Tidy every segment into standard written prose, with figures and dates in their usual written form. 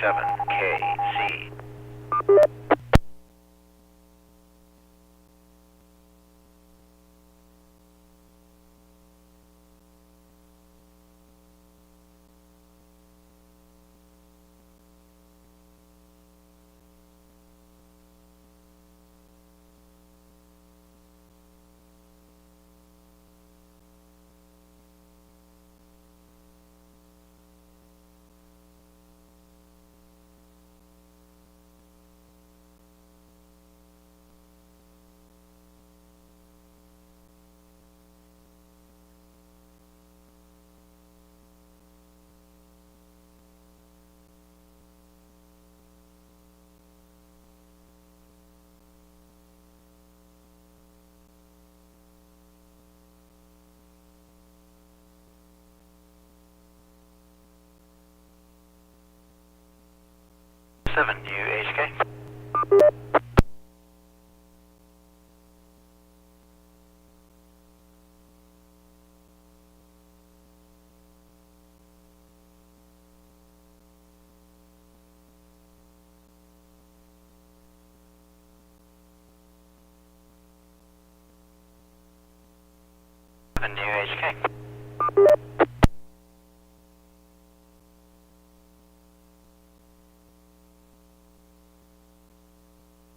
WW7KC. WHK. WHK.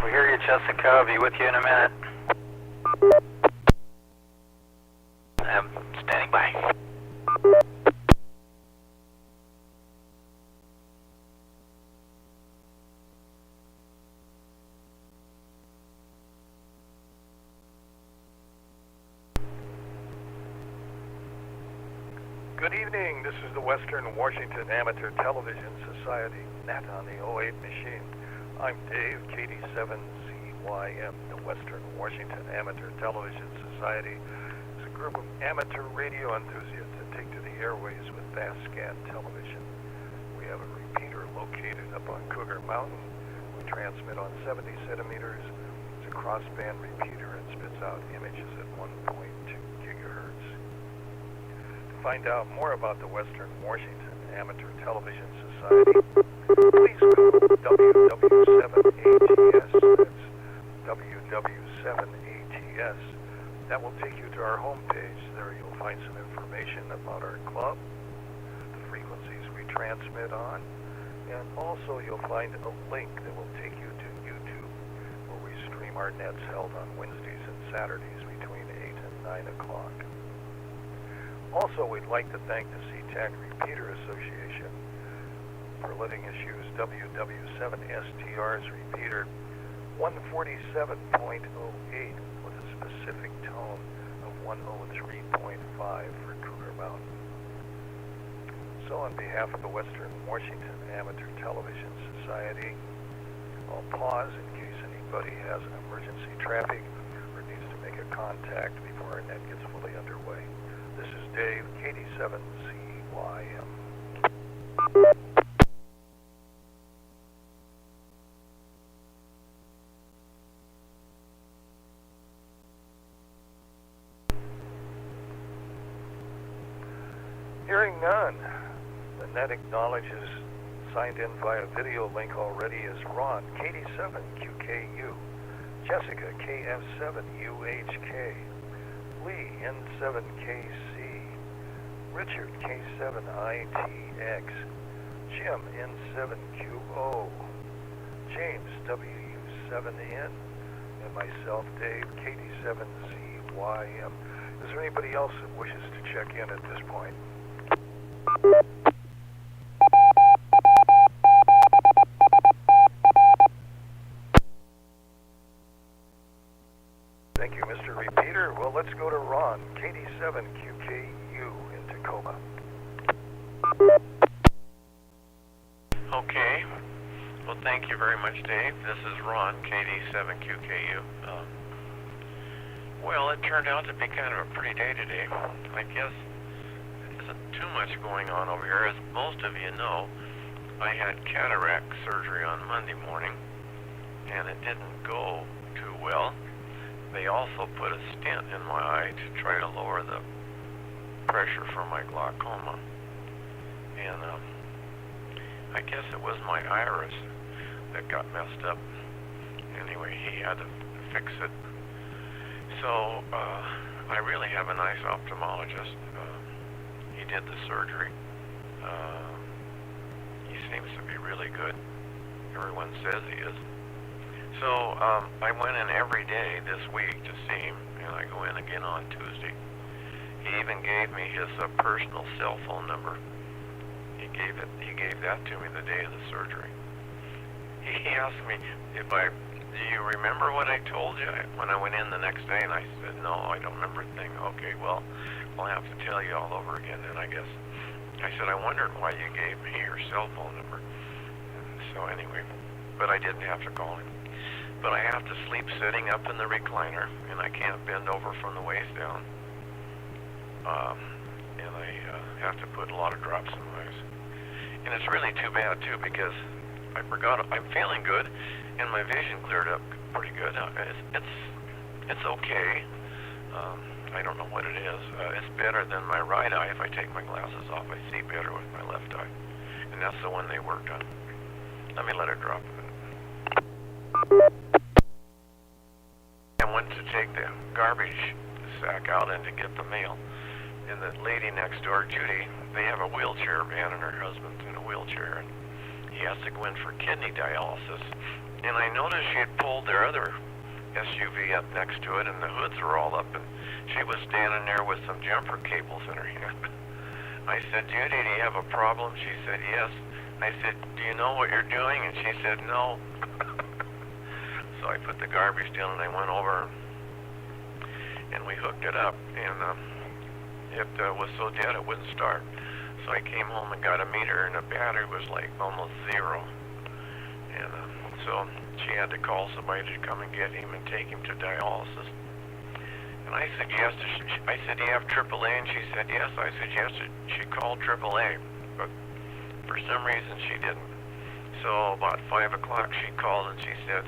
We hear you, Jessica. I'll be with you in a minute. I'm standing by. Good evening. This is the Western Washington Amateur Television Society, NAT on the 08 machine. I'm Dave, KD7CYM. The Western Washington Amateur Television Society is a group of amateur radio enthusiasts that take to the airways with fast scan television. We have a repeater located up on Cougar Mountain. We transmit on 70 centimeters. It's a crossband repeater and spits out images at 1.2 gigahertz. To find out more about the Western Washington Amateur Television Society, please call WW7ATS. That's WW7ATS. That will take you to our homepage. There you'll find some information about our club, the frequencies we transmit on, and also you'll find a link that will take you to YouTube, where we stream our nets held on Wednesdays and Saturdays between 8 and 9 o'clock. Also, we'd like to thank the SeaTac Repeater Association for letting us use WW7STR's repeater 147.08 with a specific tone of 103.5 for Cougar Mountain. So on behalf of the Western Washington Amateur Television Society, I'll pause in case anybody has emergency traffic or needs to make a contact before our net gets fully underway. This is Dave, KD7CYM. Hearing none, the net acknowledges signed in via video link already is Ron, KD7QKU, Jessica, KF7UHK, Lee, N7KC, Richard, K7ITX, Jim, N7QO, James, WU7N, and myself, Dave, KD7CYM. Is there anybody else that wishes to check in at this point? Thank you, Mr. Repeater. Well, let's go to Ron, KD7QKU in Tacoma. Okay. Well, thank you very much, Dave. This is Ron, KD7QKU. Well, it turned out to be kind of a pretty day today. I guess there isn't too much going on over here. As most of you know, I had cataract surgery on Monday morning, and it didn't go too well. They also put a stent in my eye to try to lower the pressure for my glaucoma. And I guess it was my iris that got messed up. Anyway, he had to fix it. So, I really have a nice ophthalmologist. He did the surgery. He seems to be really good. Everyone says he is. So, I went in every day this week to see him, and I go in again on Tuesday. He even gave me his personal cell phone number. He gave that to me the day of the surgery. He asked me do you remember what I told you when I went in the next day? And I said, no, I don't remember a thing. Okay, well, I'll have to tell you all over again then, I guess. I said, I wondered why you gave me your cell phone number. And so anyway, but I didn't have to call him. But I have to sleep sitting up in the recliner, and I can't bend over from the waist down. And I have to put a lot of drops in my eyes. And it's really too bad, too, because I forgot, I'm feeling good, and my vision cleared up pretty good. It's okay. I don't know what it is. It's better than my right eye. If I take my glasses off, I see better with my left eye. And that's the one they worked on. Let me let it drop. I went to take the garbage sack out and to get the mail. And the lady next door, Judy, they have a wheelchair van, and her husband's in a wheelchair. And he has to go in for kidney dialysis. And I noticed she had pulled their other SUV up next to it, and the hoods were all up, and she was standing there with some jumper cables in her hand. I said, Judy, do you have a problem? She said, yes. I said, do you know what you're doing? And she said, no. So I put the garbage down, and I went over, and we hooked it up, and it was so dead it wouldn't start. So I came home and got a meter, and the battery was like almost zero. And so she had to call somebody to come and get him and take him to dialysis. And I suggested, I said, do you have AAA? And she said, yes. I suggested she called AAA, but for some reason she didn't. So about 5 o'clock she called and she said,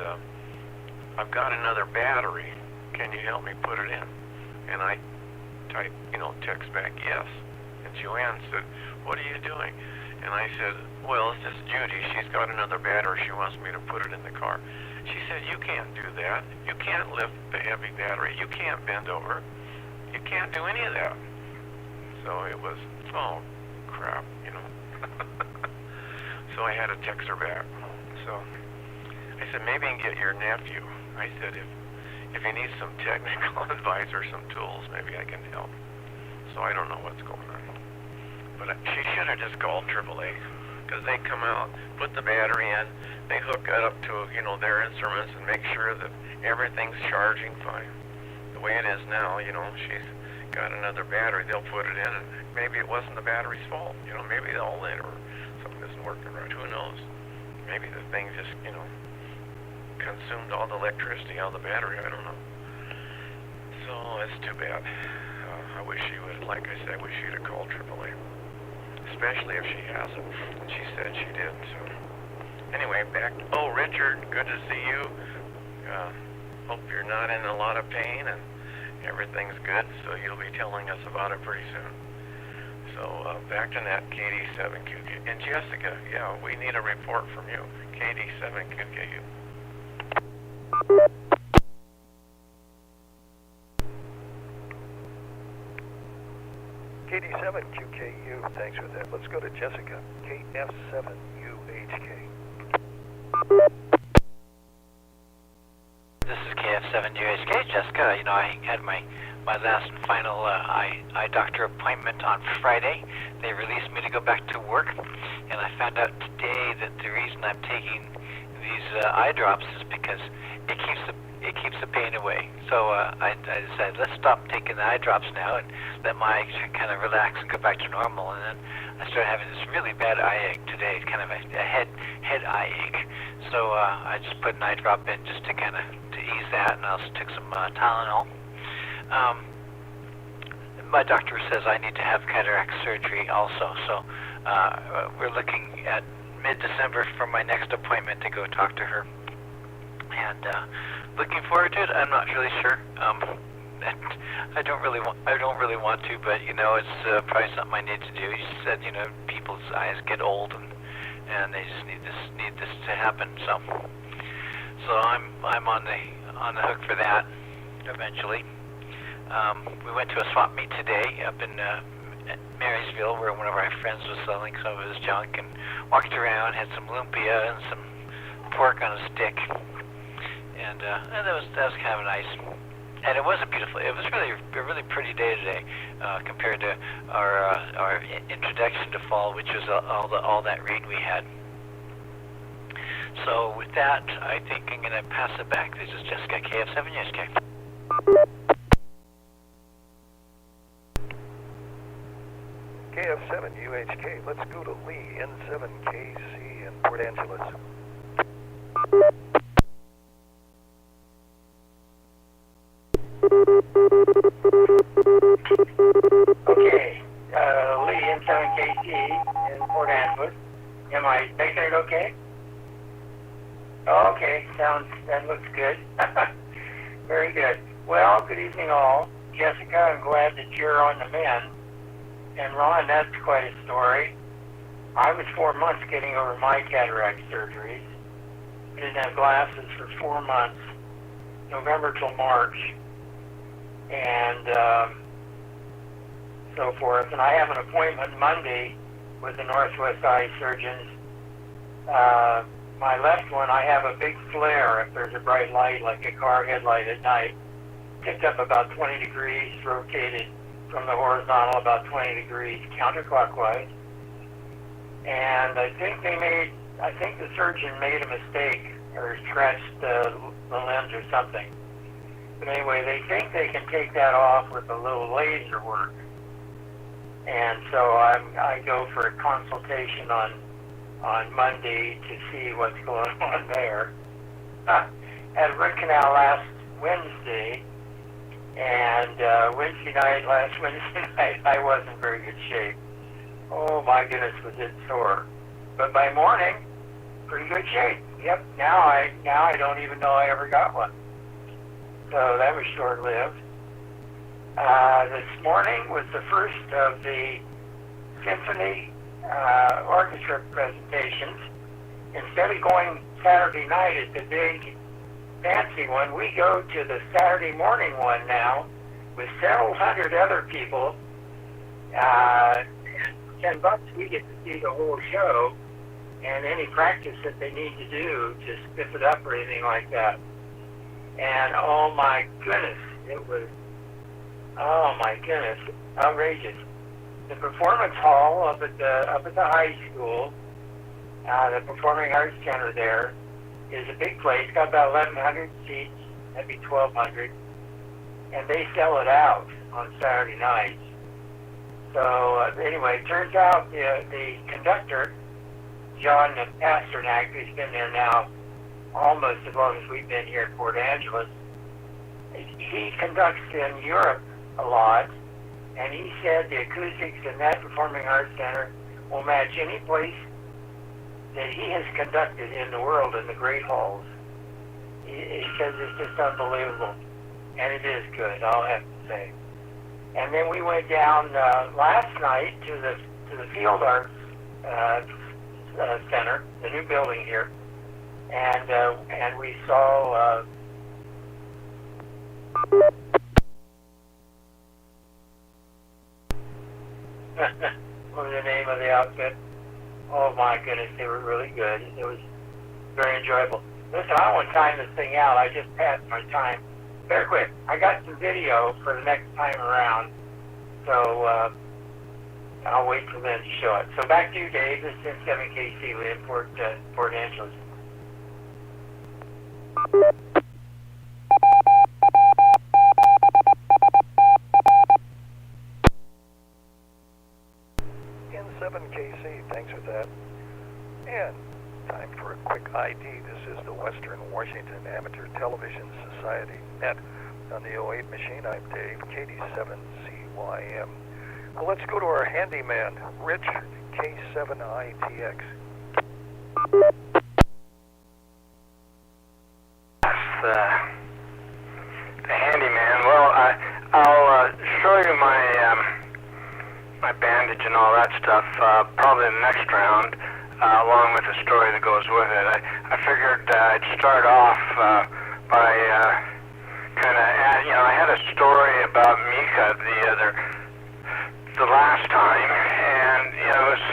I've got another battery. Can you help me put it in? And I typed, text back, yes. And Joanne said, what are you doing? And I said, well, it's just Judy. She's got another battery. She wants me to put it in the car. She said, you can't do that. You can't lift the heavy battery. You can't bend over. You can't do any of that. So it was, oh, crap, So I had to text her back. So I said, maybe you can get your nephew. I said, if he needs some technical advice or some tools, maybe I can help. So I don't know what's going on. But she should have just called AAA, because they come out, put the battery in, they hook it up to, their instruments and make sure that everything's charging fine. The way it is now, she's got another battery, they'll put it in, and maybe it wasn't the battery's fault. Maybe the outlet or something isn't working right. Who knows? Maybe the thing just, consumed all the electricity out of the battery. I don't know. So it's too bad. I wish she would, like I said, I wish she'd have called AAA. Especially if she hasn't. And she said she did, so. Anyway, back. Oh, Richard, good to see you. Hope you're not in a lot of pain and everything's good, so you'll be telling us about it pretty soon. So, back to that, KD7QK. And Jessica, yeah, we need a report from you. KD7QKU. KD7QKU, thanks for that. Let's go to Jessica, KF7UHK. This is KF7UHK. Jessica, I had my last and final eye doctor appointment on Friday. They released me to go back to work, and I found out today that the reason I'm taking these eye drops is because it keeps the pain away. So I decided, let's stop taking the eye drops now and let my eyes kind of relax and go back to normal. And then I started having this really bad eye ache today, kind of a head eye ache. So I just put an eye drop in just to kind of to ease that, and I also took some Tylenol. My doctor says I need to have cataract surgery also. So we're looking at mid-December for my next appointment to go talk to her. And looking forward to it. I'm not really sure. I don't really want to, but it's probably something I need to do. She said, people's eyes get old, and they just need this to happen. So I'm on the hook for that eventually. We went to a swap meet today up in Marysville, where one of our friends was selling some of his junk, and walked around, had some lumpia and some pork on a stick, and that was kind of nice. And it was it was really a really pretty day today, compared to our introduction to fall, which was all that rain we had. So with that, I think I'm going to pass it back. This is Jessica, KF7UHK. KF7UHK, let's go to Lee, N7KC in Port Angeles. Okay, Lee, N7KC in Port Angeles. Am I making it okay? Okay, that looks good. Very good. Well, good evening all. Jessica, I'm glad that you're on the mend. And Ron, that's quite a story. I was 4 months getting over my cataract surgeries. I didn't have glasses for 4 months, November till March, and so forth. And I have an appointment Monday with the Northwest Eye surgeons. My left one, I have a big flare if there's a bright light, like a car headlight at night. Picked up about 20 degrees, rotated from the horizontal about 20 degrees counterclockwise. And I think the surgeon made a mistake or scratched the lens or something. But anyway, they think they can take that off with a little laser work. And so I go for a consultation on Monday to see what's going on there. Had a root canal last Wednesday, and last Wednesday night, I was in very good shape. Oh my goodness, was it sore. But by morning, pretty good shape. Yep, now I don't even know I ever got one. So that was short-lived. This morning was the first of the symphony orchestra presentations. Instead of going Saturday night at the big fancy one, we go to the Saturday morning one now with several hundred other people. $10 we get to see the whole show and any practice that they need to do to spiff it up or anything like that. And oh my goodness, it was, outrageous. The performance hall up at the high school, the Performing Arts Center there, is a big place. Got about 1,100 seats, maybe 1,200, and they sell it out on Saturday nights. So anyway, it turns out the conductor, John Pasternak, who's been there now almost as long as we've been here in Port Angeles, he conducts in Europe a lot, and he said the acoustics in that Performing Arts Center will match any place that he has conducted in the world in the great halls. He says it's just unbelievable, and it is good, I'll have to say. And then we went down last night to the Field Arts Center, the new building here, and we saw. What was the name of the outfit? Oh my goodness, they were really good. It was very enjoyable. Listen, I want to time this thing out. I just passed my time. Very quick. I got some video for the next time around, so I'll wait for them to show it. So back to you, Dave. This is N7KC in Port Angeles. N7KC, thanks for that. And time for a quick ID. This is the Western Washington Amateur Television Society net on the 08 machine. I'm Dave, KD7CYM. Well, let's go to our handyman, Rich, K7ITX. The handyman. Well, I'll show you my bandage and all that stuff probably in the next round. along with the story that goes with it. I figured I'd start off by kind of, I had a story about Mika the last time, and it was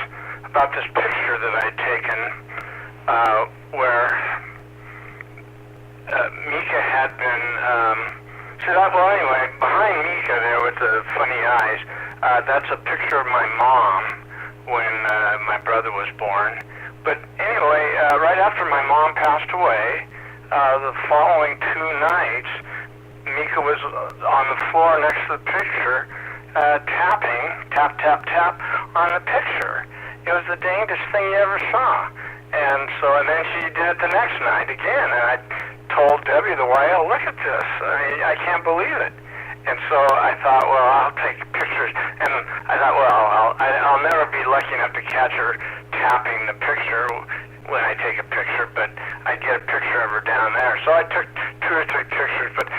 about this picture that I'd taken where Mika had been, well anyway, behind Mika there with the funny eyes, that's a picture of my mom when my brother was born. But anyway, right after my mom passed away, the following 2 nights, Mika was on the floor next to the picture, tapping, tap, tap, tap, on the picture. It was the dangest thing you ever saw. And then she did it the next night again, and I told Debbie the whale, look at this. I mean, I can't believe it. And so I thought, well, I'll take pictures. And I thought, well, I'll never be lucky enough to catch her tapping the picture when I take a picture, but I get a picture of her down there. So I took 2 or 3 pictures, but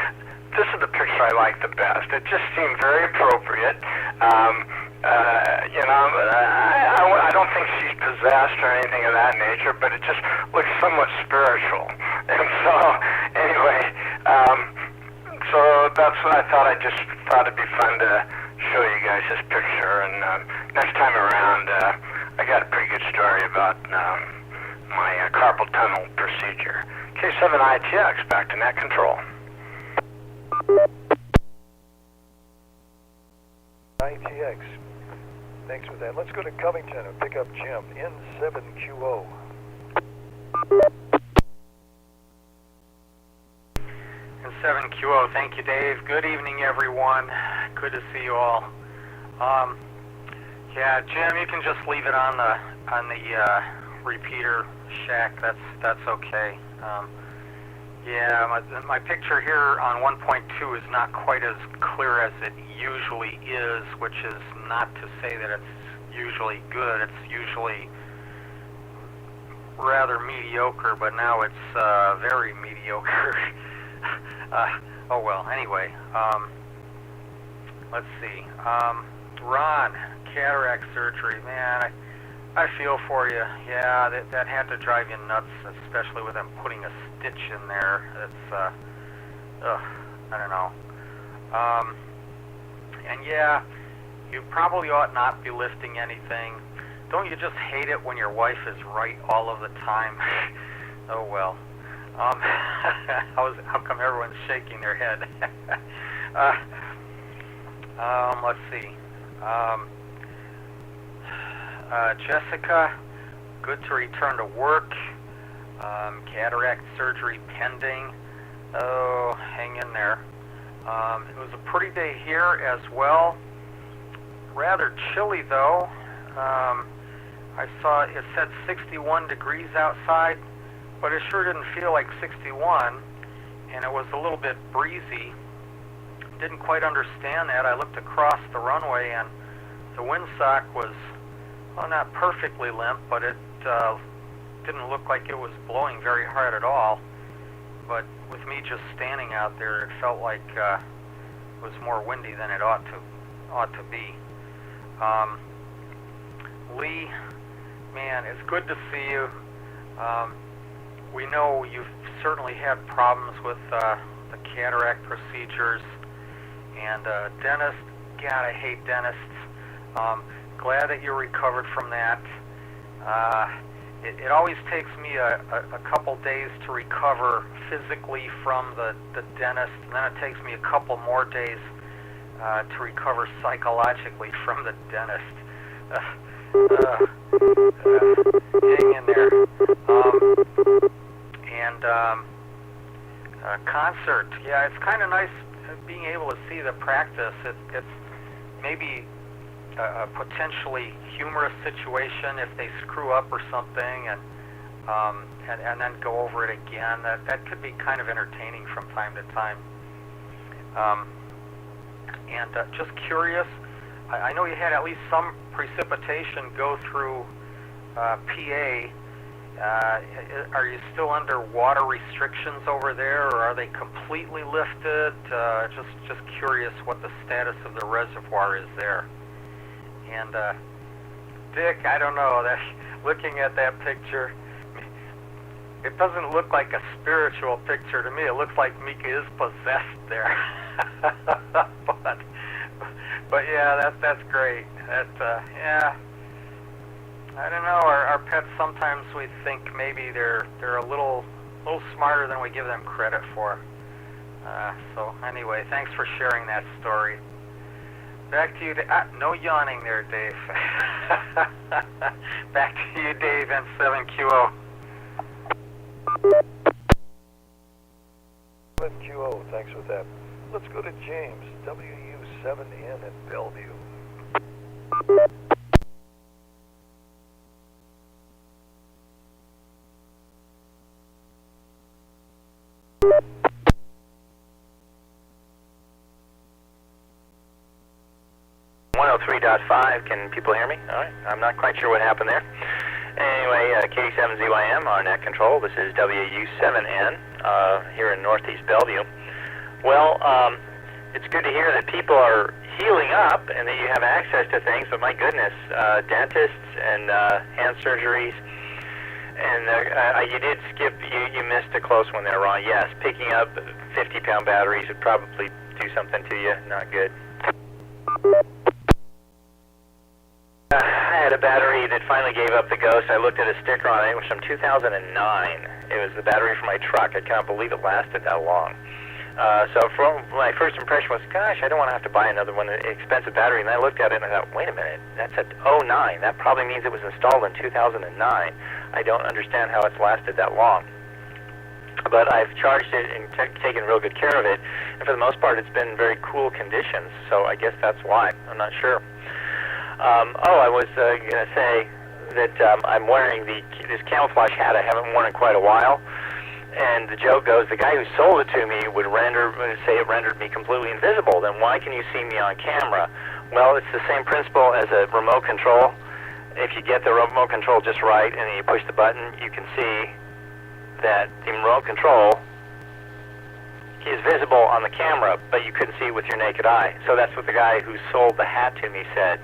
this is the picture I like the best. It just seemed very appropriate. I don't think she's possessed or anything of that nature, but it just looks somewhat spiritual. And so, anyway, so that's what I thought. I just thought it'd be fun to show you guys this picture. And next time around, I got a pretty good story about my carpal tunnel procedure. K7ITX, back to net control. ITX. Thanks for that. Let's go to Covington and pick up Jim, N7QO. N7QO, thank you, Dave. Good evening, everyone. Good to see you all. Yeah, Jim, you can just leave it on the repeater shack. That's okay. Yeah, my picture here on 1.2 is not quite as clear as it usually is, which is not to say that it's usually good. It's usually rather mediocre, but now it's very mediocre. Oh well, anyway, let's see. Ron, cataract surgery, man, I feel for you. Yeah, that had to drive you nuts, especially with them putting a stitch in there. It's, I don't know. And yeah, you probably ought not be lifting anything. Don't you just hate it when your wife is right all of the time? Oh well. How come everyone's shaking their head? Let's see. Jessica, good to return to work. Cataract surgery pending. Oh, hang in there. It was a pretty day here as well. Rather chilly though. I saw it said 61 degrees outside, but it sure didn't feel like 61, and it was a little bit breezy. Didn't quite understand that. I looked across the runway, and the windsock was, well, not perfectly limp, but it didn't look like it was blowing very hard at all. But with me just standing out there, it felt like it was more windy than it ought to be. Lee, man, it's good to see you. We know you've certainly had problems with the cataract procedures, and dentists, God, I hate dentists. Glad that you're recovered from that. It always takes me a couple days to recover physically from the dentist, and then it takes me a couple more days to recover psychologically from the dentist. Hang in there. Concert, yeah, it's kind of nice being able to see the practice. It's maybe a potentially humorous situation if they screw up or something, and then go over it again. That could be kind of entertaining from time to time. Just curious, I know you had at least some precipitation go through PA. Are you still under water restrictions over there, or are they completely lifted? Just curious what the status of the reservoir is there. And Dick, I don't know. looking at that picture, it doesn't look like a spiritual picture to me. It looks like Mika is possessed there. but yeah, that's great. Yeah. I don't know. Our pets, sometimes we think maybe they're a little smarter than we give them credit for. So anyway, thanks for sharing that story. Back to you. No yawning there, Dave. Back to you, Dave, and 7QO. 7QO, thanks for that. Let's go to James, WW7N in Bellevue. Can people hear me? All right. I'm not quite sure what happened there. Anyway, K7ZYM, our net control. This is WU7N here in Northeast Bellevue. Well, it's good to hear that people are healing up and that you have access to things, but my goodness, dentists and hand surgeries, and you did skip, you missed a close one there, Ron. Yes, picking up 50-pound batteries would probably do something to you. Not good. I had a battery that finally gave up the ghost. I looked at a sticker on it. It was from 2009. It was the battery for my truck. I can't believe it lasted that long. So from my first impression was, gosh, I don't want to have to buy another one, an expensive battery. And I looked at it and I thought, wait a minute, that's at 09. That probably means it was installed in 2009. I don't understand how it's lasted that long. But I've charged it and taken real good care of it. And for the most part, it's been in very cool conditions. So I guess that's why. I'm not sure. I was going to say that I'm wearing this camouflage hat I haven't worn in quite a while. And the joke goes, the guy who sold it to me would say it rendered me completely invisible. Then why can you see me on camera? Well, it's the same principle as a remote control. If you get the remote control just right and you push the button, you can see that the remote control is visible on the camera, but you couldn't see it with your naked eye. So that's what the guy who sold the hat to me said.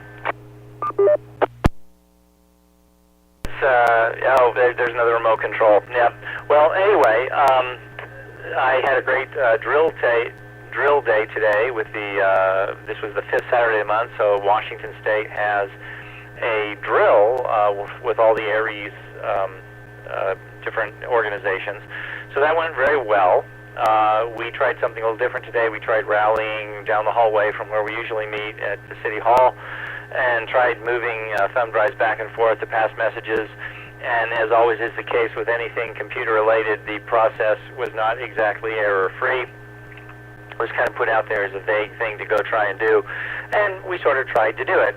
There's another remote control. Yep. Well, anyway, I had a great drill day today with this was the 5th Saturday of the month, so Washington State has a drill with all the Aries different organizations. So that went very well. We tried something a little different today. We tried rallying down the hallway from where we usually meet at the City Hall and tried moving thumb drives back and forth to pass messages. And as always is the case with anything computer-related, the process was not exactly error-free. It was kind of put out there as a vague thing to go try and do, and we sort of tried to do it.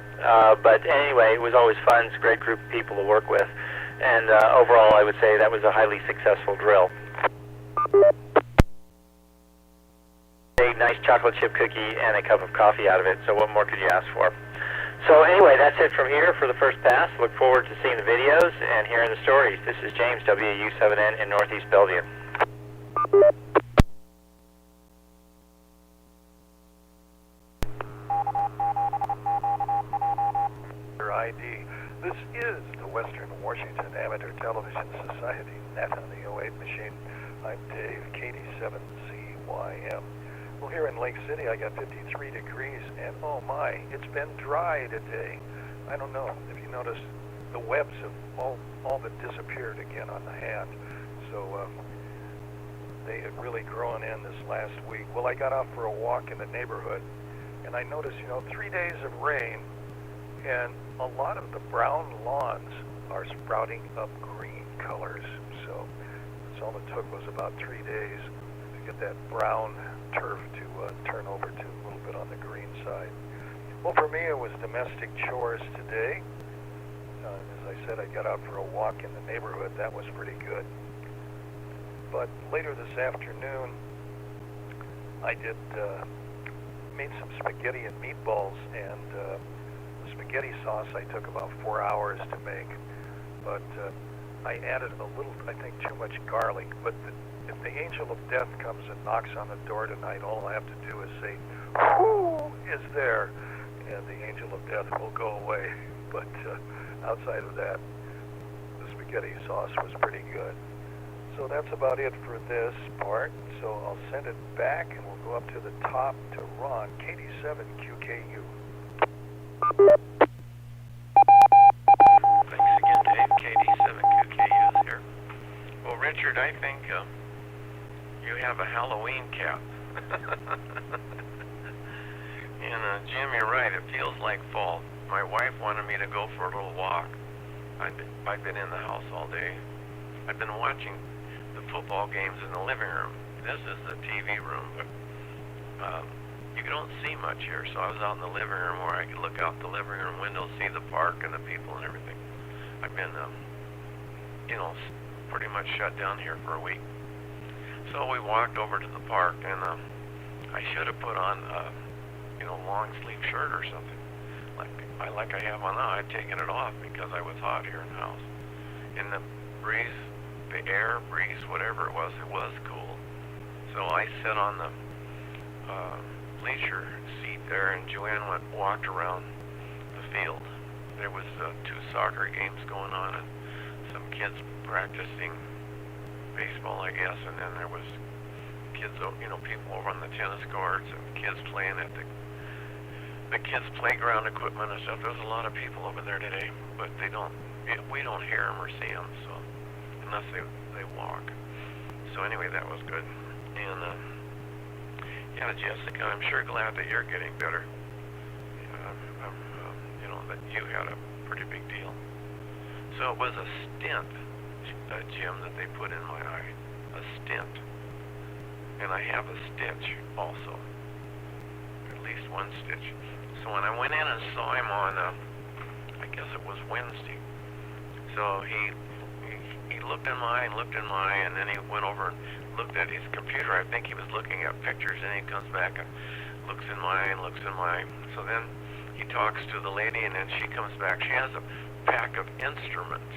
But anyway, it was always fun. It's a great group of people to work with. And overall, I would say that was a highly successful drill. A nice chocolate chip cookie and a cup of coffee out of it, so what more could you ask for? So anyway, that's it from here for the first pass. Look forward to seeing the videos and hearing the stories. This is James, WU7N in Northeast Bellevue. ID. This is the Western Washington Amateur Television Society, net on the 08 machine. I'm Dave, KD7ZYM. Well, here in Lake City, I got 53 degrees, and oh my, it's been dry today. I don't know if you notice, the webs have all but disappeared again on the hand. So they had really grown in this last week. Well, I got out for a walk in the neighborhood, and I noticed, 3 days of rain, and a lot of the brown lawns are sprouting up green colors. So that's all it took was about 3 days to get that brown turf to turn over to a little bit on the green side. Well, for me, it was domestic chores today. As I said, I got out for a walk in the neighborhood. That was pretty good. But later this afternoon, I made some spaghetti and meatballs, and the spaghetti sauce I took about 4 hours to make. But I added a little, I think, too much garlic. But if the angel of death comes and knocks on the door tonight, all I have to do is say, "Who is there?" And the angel of death will go away. But outside of that, spaghetti sauce was pretty good. So that's about it for this part. So I'll send it back and we'll go up to the top to Ron, KD7QKU. Thanks again, Dave. KD7QKU is here. Well, Richard, I think you have a Halloween cap. And Jim, you're right. It feels like fall. My wife wanted me to go for a little walk. I've been in the house all day. I've been watching the football games in the living room. This is the TV room, but you don't see much here. So I was out in the living room where I could look out the living room window, see the park and the people and everything. I've been, pretty much shut down here for a week. So we walked over to the park, and I should have put on, long sleeve shirt or something, like I have on now. I'd taken it off because I was hot here in the house. And the breeze, the air breeze, whatever it was cool. So I sat on the bleacher seat there, and Joanne walked around the field. There was 2 soccer games going on, and some kids practicing baseball, I guess, and then there was kids, people over on the tennis courts and kids playing at the kids' playground equipment and stuff. There's a lot of people over there today, but we don't hear them or see them, so unless they walk. So anyway, that was good. And Jessica, I'm sure glad that you're getting better. That you had a pretty big deal. So it was a stent, Jim, that they put in my eye. A stent. And I have a stitch also. At least one stitch. So when I went in and saw him on, I guess it was Wednesday. So he looked in my eye, and then he went over and looked at his computer. I think he was looking at pictures, and he comes back and looks in mine. So then he talks to the lady, and then she comes back. She has a pack of instruments.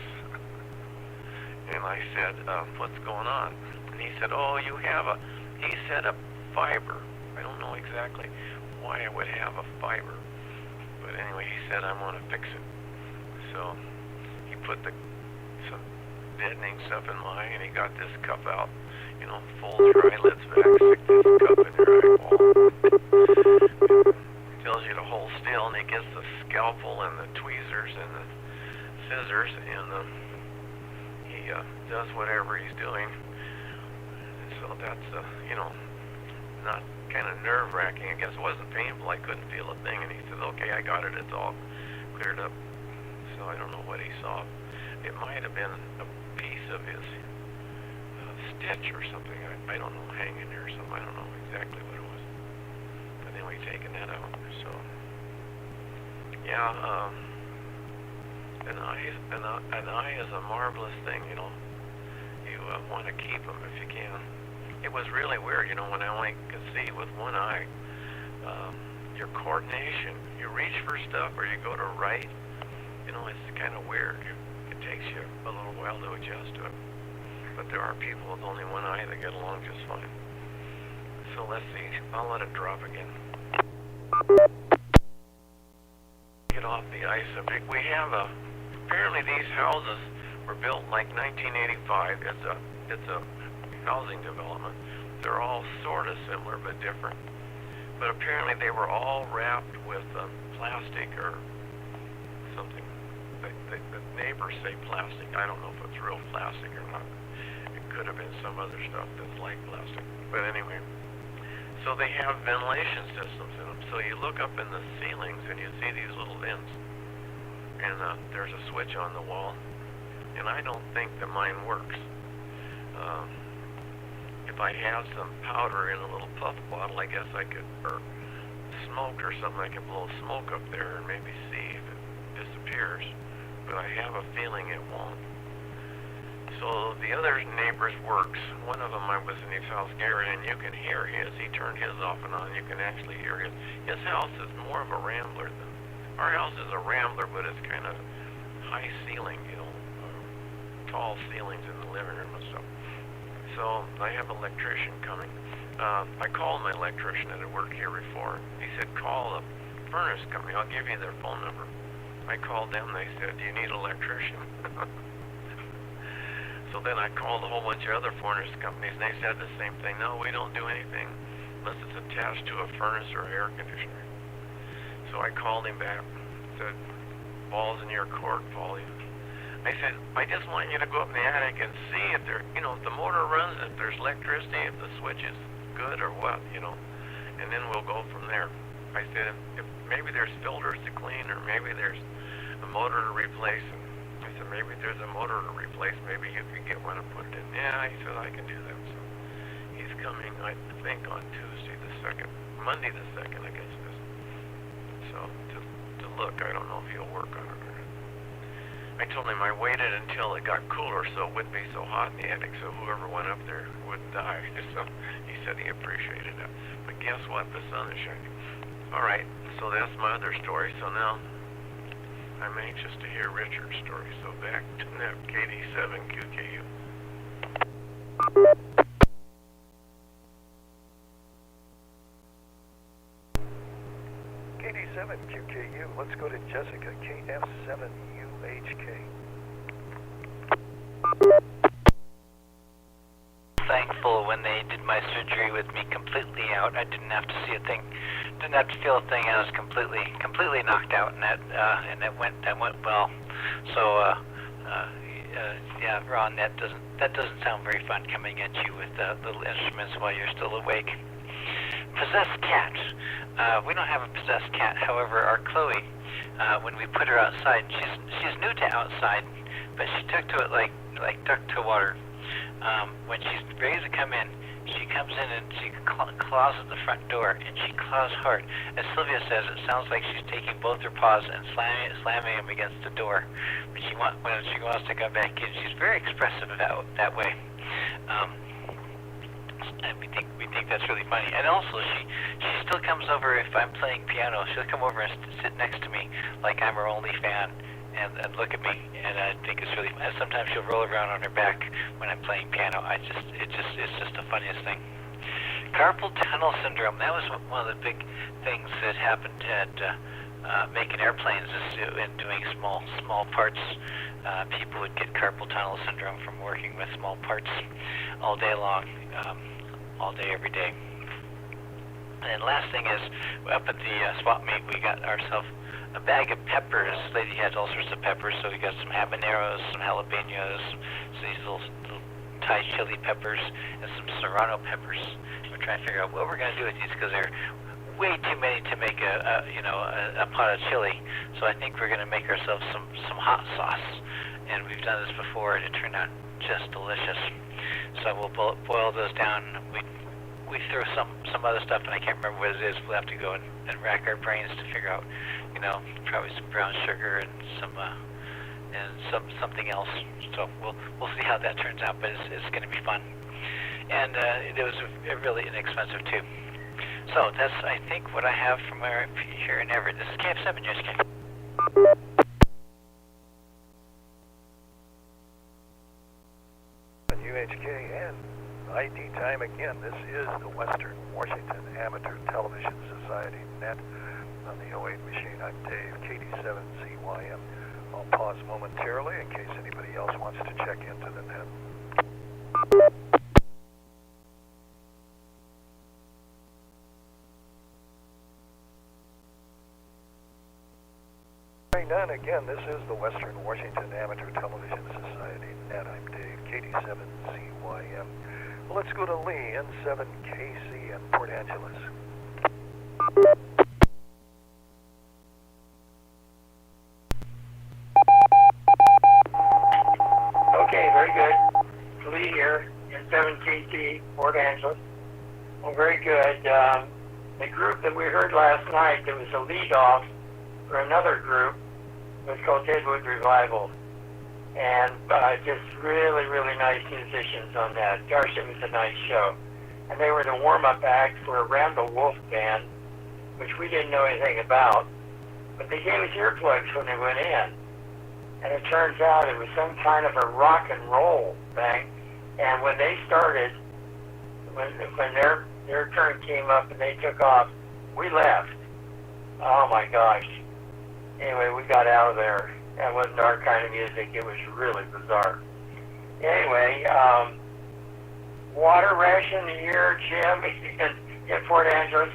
And I said, what's going on? And he said, he said a fiber. I don't know exactly why I would have a fiber. But anyway, he said, I'm going to fix it. So he put some deadening stuff in mine, and he got this cup out. Folds your eyelids back, stick this cup in your eyeball. Tells you to hold still, and he gets the scalpel and the tweezers and the scissors, and he does whatever he's doing. So that's not kind of nerve-wracking. I guess it wasn't painful. I couldn't feel a thing, and he said, okay, I got it. It's all cleared up. So I don't know what he saw. It might have been a piece of his stitch or something. I don't know, hanging there or something. I don't know exactly what it was. But anyway, taking that out. So yeah, an eye is a marvelous thing. You want to keep them if you can. It was really weird, when I only could see with one eye. Your coordination, you reach for stuff or you go to right, it's kind of weird. It takes you a little while to adjust to it. But there are people with only one eye that get along just fine. So let's see. I'll let it drop again. Get off the eye subject. We have apparently these houses were built like 1985. It's a housing development. They're all sort of similar but different. But apparently they were all wrapped with plastic or something. The neighbors say plastic. I don't know if it's real plastic or not. It could have been some other stuff that's like plastic. But anyway, so they have ventilation systems in them. So you look up in the ceilings and you see these little vents. And there's a switch on the wall. And I don't think that mine works. If I have some powder in a little puff bottle, I guess I could, or smoke or something, I could blow smoke up there and maybe see if it disappears. But I have a feeling it won't. So the other neighbor's works. One of them, I was in his house, Garrett, and you can hear his. He turned his off and on. You can actually hear his. His house is more of a rambler than our house is a rambler, but it's kind of high ceiling, tall ceilings in the living room and stuff. So I have an electrician coming. I called my electrician that had worked here before. He said, call the furnace company. I'll give you their phone number. I called them. They said, do you need an electrician? So then I called a whole bunch of other furnace companies, and they said the same thing. No, we don't do anything unless it's attached to a furnace or air conditioner. So I called him back, said, ball's in your court, Paulie. I said, I just want you to go up in the attic and see if there, you know, if the motor runs, if there's electricity, if the switch is good or what, you know, and then we'll go from there. I said, if maybe there's filters to clean, or maybe there's a motor to replace. And I said, maybe there's a motor to replace. Maybe you could get one and put it in. Yeah, he said, I can do that. So he's coming, I think, on Tuesday the 2nd, Monday the 2nd, I guess it is. So to look, I don't know if he'll work on it or not. I told him I waited until it got cooler so it wouldn't be so hot in the attic, so whoever went up there wouldn't die. So he said he appreciated that. But guess what? The sun is shining. All right, so that's my other story. So now I'm anxious to hear Richard's story. So back to NEP, KD7QKU. KD7QKU. Let's go to Jessica, KF7UHK. Thankful when they did my surgery with me completely out. I didn't have to see a thing, didn't have to feel a thing. I was completely knocked out, and that went well. So yeah, Ron, that doesn't sound very fun, coming at you with little instruments while you're still awake. Possessed cat. We don't have a possessed cat. However, our Chloe, when we put her outside, she's new to outside, but she took to it like duck to water. When she's ready to come in, she comes in and she claws at the front door, and she claws hard. As Sylvia says, it sounds like she's taking both her paws and slamming them against the door. But when she wants to come back in, she's very expressive that way. And we think that's really funny. And also, she still comes over if I'm playing piano. She'll come over and sit next to me like I'm her only fan, and look at me. And I think it's really. And sometimes she'll roll around on her back when I'm playing piano. It's just the funniest thing. Carpal tunnel syndrome. That was one of the big things that happened at making airplanes and doing small parts. People would get carpal tunnel syndrome from working with small parts all day long. All day, every day. And last thing is, up at the swap meet, we got ourselves a bag of peppers. This lady had all sorts of peppers, so we got some habaneros, some jalapenos, so these little Thai chili peppers, and some serrano peppers. We're trying to figure out what we're going to do with these, because they're way too many to make a pot of chili. So I think we're going to make ourselves some hot sauce. And we've done this before, and it turned out just delicious. So we'll boil those down. We throw some other stuff, and I can't remember what it is. We'll have to go and rack our brains to figure out, probably some brown sugar and something else. So we'll see how that turns out, but it's going to be fun. And it was really inexpensive too. So that's, I think, what I have from here in Everett. This is KF7 UHK. UHK and ID time again. This is the Western Washington Amateur Television Society net on the 08 machine. I'm Dave, KD7ZYM. I'll pause momentarily in case anybody else wants to check into the net. None. Again, this is the Western Washington Amateur Television Society net. I'm Dave, KD7ZYM. Well, let's go to Lee, N7KC in Port Angeles. Okay, very good. Lee here, N7KC, Port Angeles. Well, very good. The group that we heard last night, that was a lead-off for another group, was called Deadwood Revival. And just really, really nice musicians on that. Gosh, it was a nice show. And they were the warm-up act for a Randall Wolf band, which we didn't know anything about. But they gave us earplugs when they went in. And it turns out it was some kind of a rock and roll thing. And when they started, when their turn came up and they took off, we left. Oh my gosh. Anyway, we got out of there. That wasn't our kind of music. It was really bizarre. Anyway, water ration here, Jim, in Fort Angeles.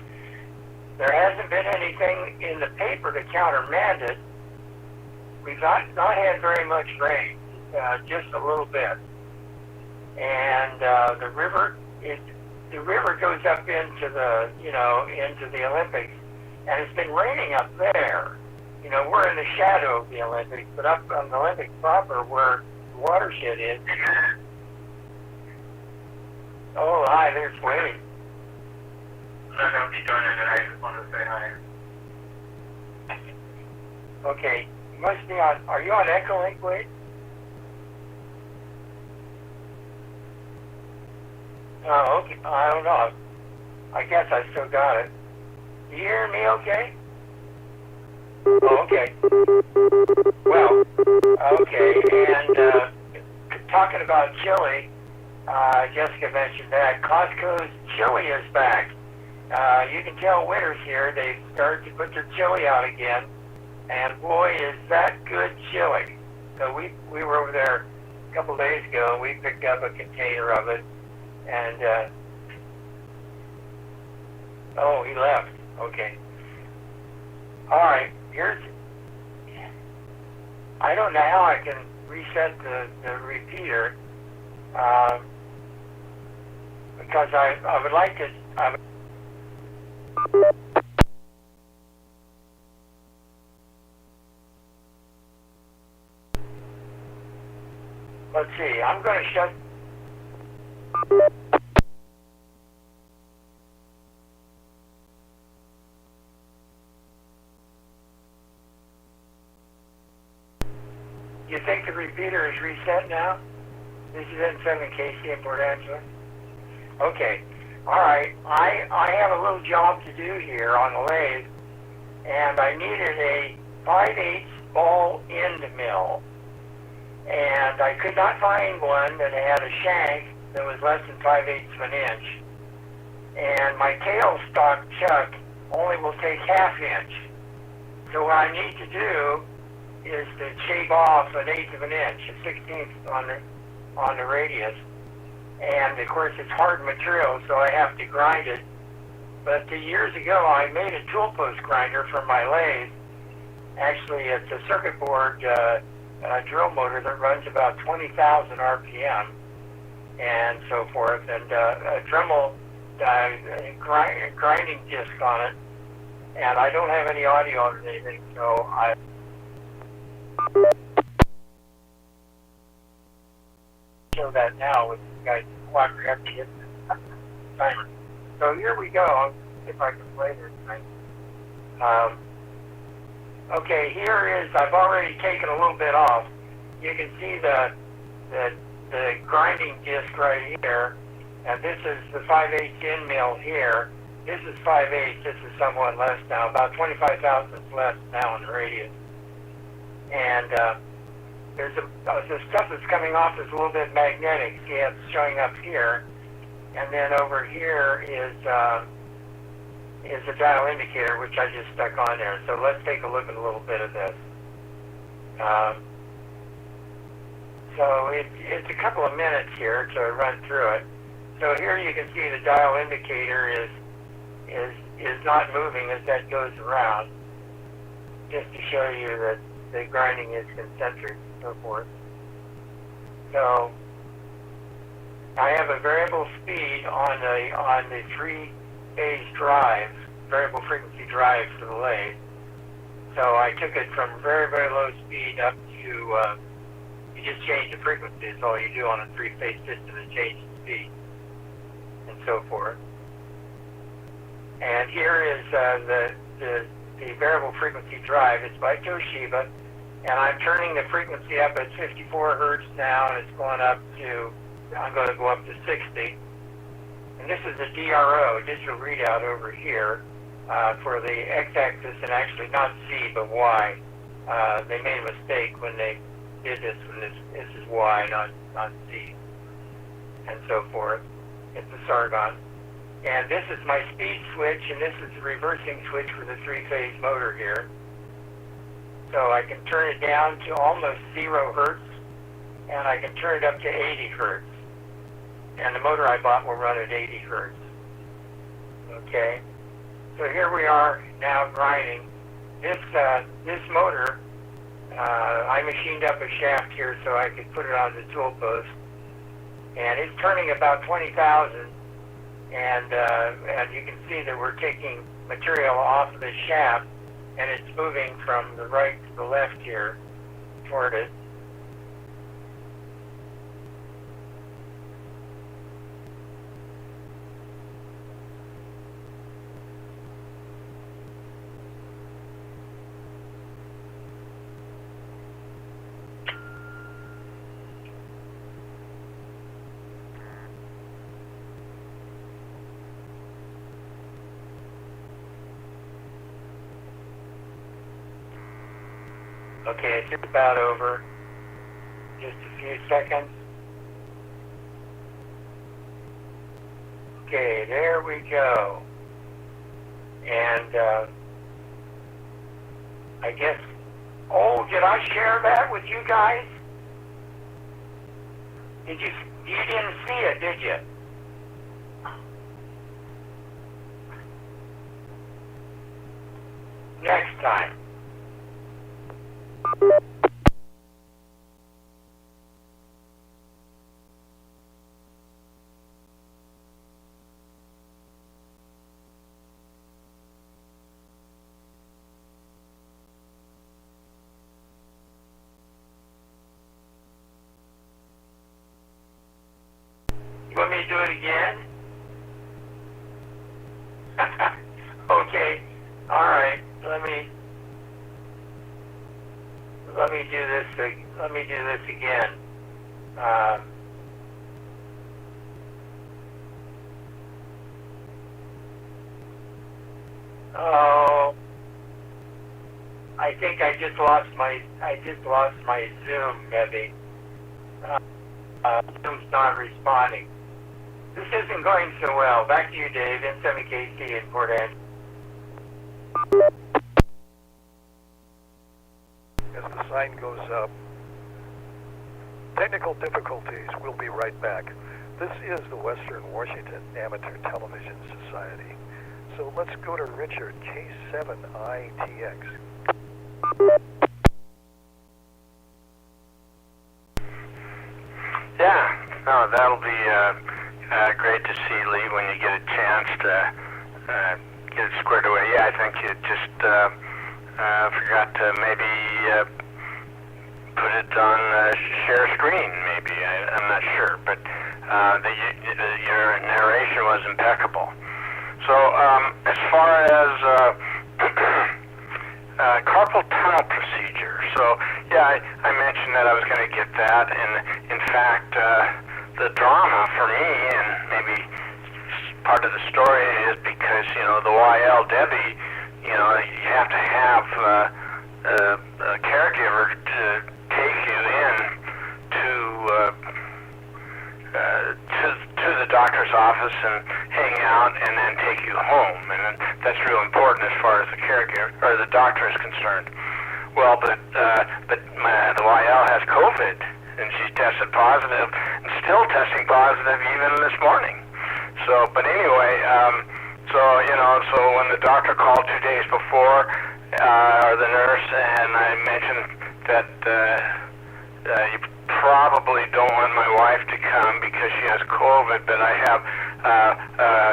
There hasn't been anything in the paper to countermand it. We've not had very much rain, just a little bit. And the river goes up into the, into the Olympics, and it's been raining up there. We're in the shadow of the Olympics, but up on the Olympics proper, where the watershed is. Oh, hi, there's Wade. I'm going to be joining tonight. I just wanted to say hi. Okay, you must be on. Are you on Echolink, Wade? Oh, okay. I don't know. I guess I still got it. Do you hear me okay? Oh, okay. Well, okay, and talking about chili, Jessica mentioned that. Costco's chili is back. You can tell winter's here. They've started to put their chili out again, and boy, is that good chili. So we were over there a couple days ago, and we picked up a container of it, and oh, he left. Okay. All right. I don't know how I can reset the repeater, because I would like to. Let's see. I'm going to shut. You think the repeater is reset now? This is N7 KC in Port Angeles. Okay. All right. I have a little job to do here on the lathe, and I needed a 5/8 ball end mill. And I could not find one that had a shank that was less than 5/8 of an inch. And my tailstock chuck only will take 1/2 inch. So what I need to do is to shave off 1/8 of an inch, a 1/16 on the radius. And of course it's hard material, so I have to grind it. But years ago I made a tool post grinder for my lathe. Actually it's a circuit board drill motor that runs about 20,000 RPM and so forth, and a Dremel grinding disc on it. And I don't have any audio or anything, so I show that now with you guys watching after you hit the timer. So here we go. I'll see if I can play this thing. Okay, here is, I've already taken a little bit off. You can see the grinding disc right here, and this is the 5/8 end mill here. This is 5/8. This is somewhat less now, about 25 thousandths less now in the radius. And there's the stuff that's coming off is a little bit magnetic. See, it's showing up here, and then over here is a dial indicator, which I just stuck on there. So let's take a look at a little bit of this. So it's a couple of minutes here to run through it. So here you can see the dial indicator is not moving as that goes around, just to show you that the grinding is concentric and so forth. So I have a variable speed on the 3-phase drives, variable frequency drives for the lathe. So I took it from very, very low speed up to, you just change the frequency. It's all you do on a 3-phase system, is change the speed and so forth. And here is the variable frequency drive. It's by Toshiba, and I'm turning the frequency up at 54 hertz now, and it's going up to, I'm going to go up to 60. And this is a DRO, digital readout over here, for the x-axis, and actually not C, but Y. They made a mistake when they did this, when this is Y, not C, and so forth. It's a Sargon. And this is my speed switch, and this is the reversing switch for the 3-phase motor here. So I can turn it down to almost 0 hertz, and I can turn it up to 80 hertz. And the motor I bought will run at 80 hertz. Okay, so here we are now grinding. This motor, I machined up a shaft here so I could put it on the tool post, and it's turning about 20,000. And you can see that we're taking material off of the shaft, and it's moving from the right to the left here toward it. Okay, it's just about over. Just a few seconds. Okay, there we go. And I guess, oh, did I share that with you guys? You didn't see it, did you? Next time. You want me to do it again? Okay. All right. Let me do this. Let me do this again. Oh, I think I just lost my Zoom, maybe. Zoom's not responding. This isn't going so well. Back to you, Dave. N7KC in Port Angeles. As the sign goes up, technical difficulties. We'll be right back. This is the Western Washington Amateur Television Society. So let's go to Richard, K7ITX. Yeah, no, that'll be great to see, Lee, when you get a chance to get it squared away. Yeah, I think you just forgot to maybe put it on share screen, maybe. I'm not sure, but your narration was impeccable. So as far as carpal tunnel procedure, so yeah, I mentioned that I was going to get that, and in fact, the drama for me, and maybe part of the story is because, you know, the YL Debbie, you know, you have to have a caregiver to take you in to the doctor's office and hang out and then take you home, and that's real important as far as the caregiver or the doctor is concerned. Well, but the YL has COVID, and she's tested positive, and still testing positive even this morning. So, but anyway, so when the doctor called 2 days before, or the nurse, and I mentioned that you probably don't want my wife to come because she has COVID, but I have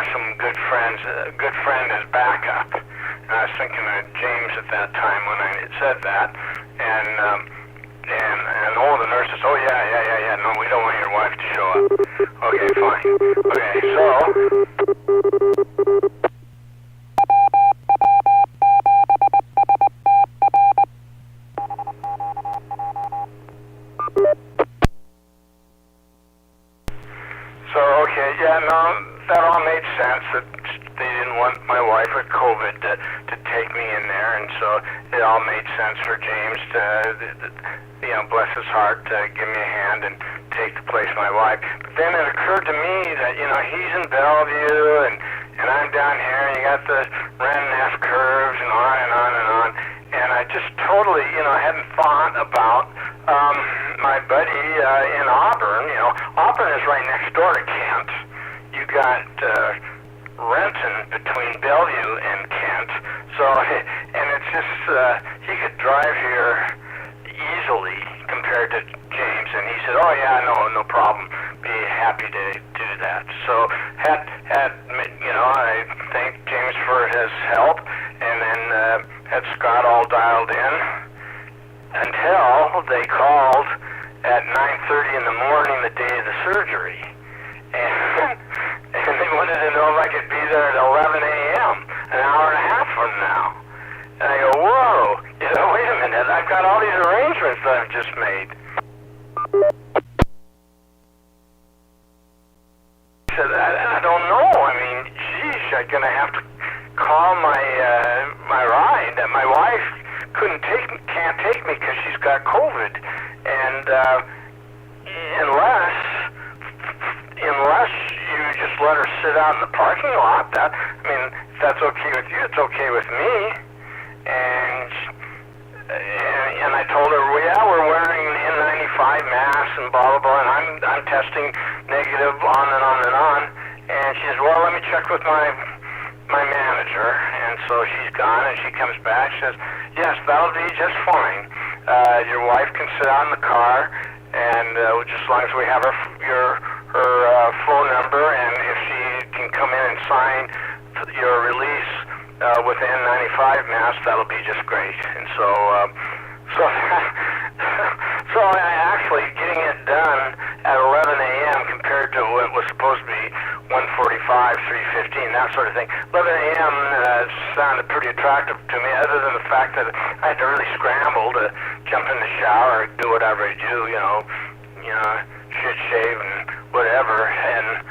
some good friends, a good friend as backup. And I was thinking of James at that time when I said that, and all the nurses, oh yeah, no, we don't want your wife to show up. Okay, fine. Okay, so. Okay, yeah, no, that all made sense. That they didn't want my wife with COVID to take me in there, and so it all made sense for James to, bless his heart, to give me a hand and take the place of my wife. But then it occurred to me that, he's in Bellevue, and I'm down here, and you got the Ren F curves, and on and on and on, and I just totally, hadn't thought about my my buddy in Auburn. You know, Auburn is right next door to Kent. You got Renton between Bellevue and Kent. So, and it's just he could drive here easily compared to James. And he said, "Oh yeah, no problem. Be happy to do that." So had you know, I thank James for his help, and then had Scott all dialed in until they called at 9:30 in the morning the day of the surgery, and they wanted to know if I could be there at 11 a.m., an hour and a half from now. And I go, whoa, you know, wait a minute, I've got all these arrangements that I've just made. I said, I don't know. I mean, geez, I'm going to have to call my ride. My wife can't take me because she's got COVID, and unless you just let her sit out in the parking lot, I mean, if that's okay with you, it's okay with me. And I told her, well, yeah, we're wearing N95 masks and blah blah blah, and I'm testing negative on and on and on. And she says, well, let me check with my manager. And so she's gone, and she comes back. She says, yes, that'll be just fine. Your wife can sit out in the car, and just as long as we have her phone number, and if she can come in and sign your release with the N95 mask, that'll be just great. And so I actually getting it done at 11 a.m. compared to what was supposed to be 1:45, 3:15, that sort of thing. 11 a.m. Sounded pretty attractive to me, other than the fact that I had to really scramble to jump in the shower, do whatever I do, you know, shit, shave, and whatever. And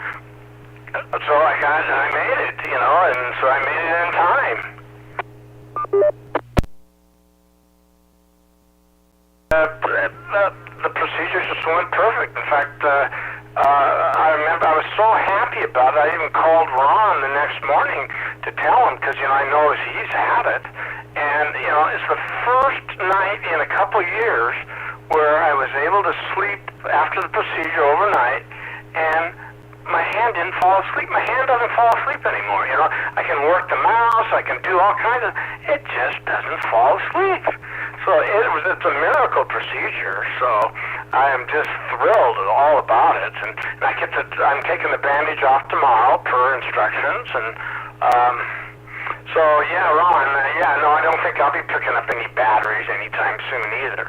so I made it, you know, and so I made it in time. The procedures just went perfect. In fact, I remember I was so happy about it, I even called Ron the next morning to tell him, because, you know, I know he's had it. And, you know, it's the first night in a couple years where I was able to sleep after the procedure overnight, and my hand didn't fall asleep. My hand doesn't fall asleep anymore, you know. I can work the mouse, I can do all kinds of, it just doesn't fall asleep. So it's a miracle procedure, so I am just thrilled all about it. And I'm taking the bandage off tomorrow per instructions, and so yeah, Ron, no, I don't think I'll be picking up any batteries anytime soon either.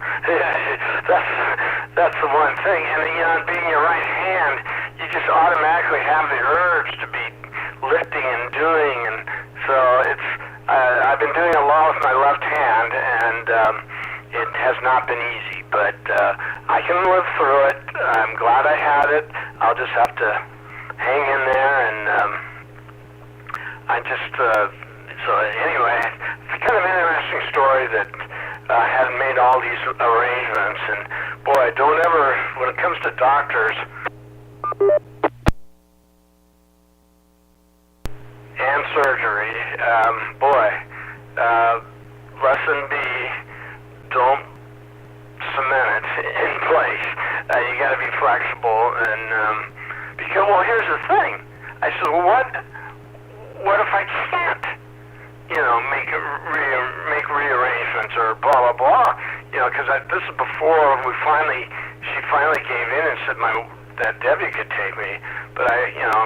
That's the one thing. And you know, being your right hand, you just automatically have the urge to be lifting and doing, and so I've been doing a lot with my left hand, and it has not been easy, but I can live through it. I'm glad I had it. I'll just have to hang in there, and so anyway, it's kind of an interesting story that I hadn't made all these arrangements, and boy, don't ever, when it comes to doctors and surgery, lesson B, don't cement it in place. You got to be flexible, and because, well, here's the thing. I said, well, what if I can't, you know, make rearrangements or blah blah blah, you know, because this is before she finally gave in and said that Debbie could take me, but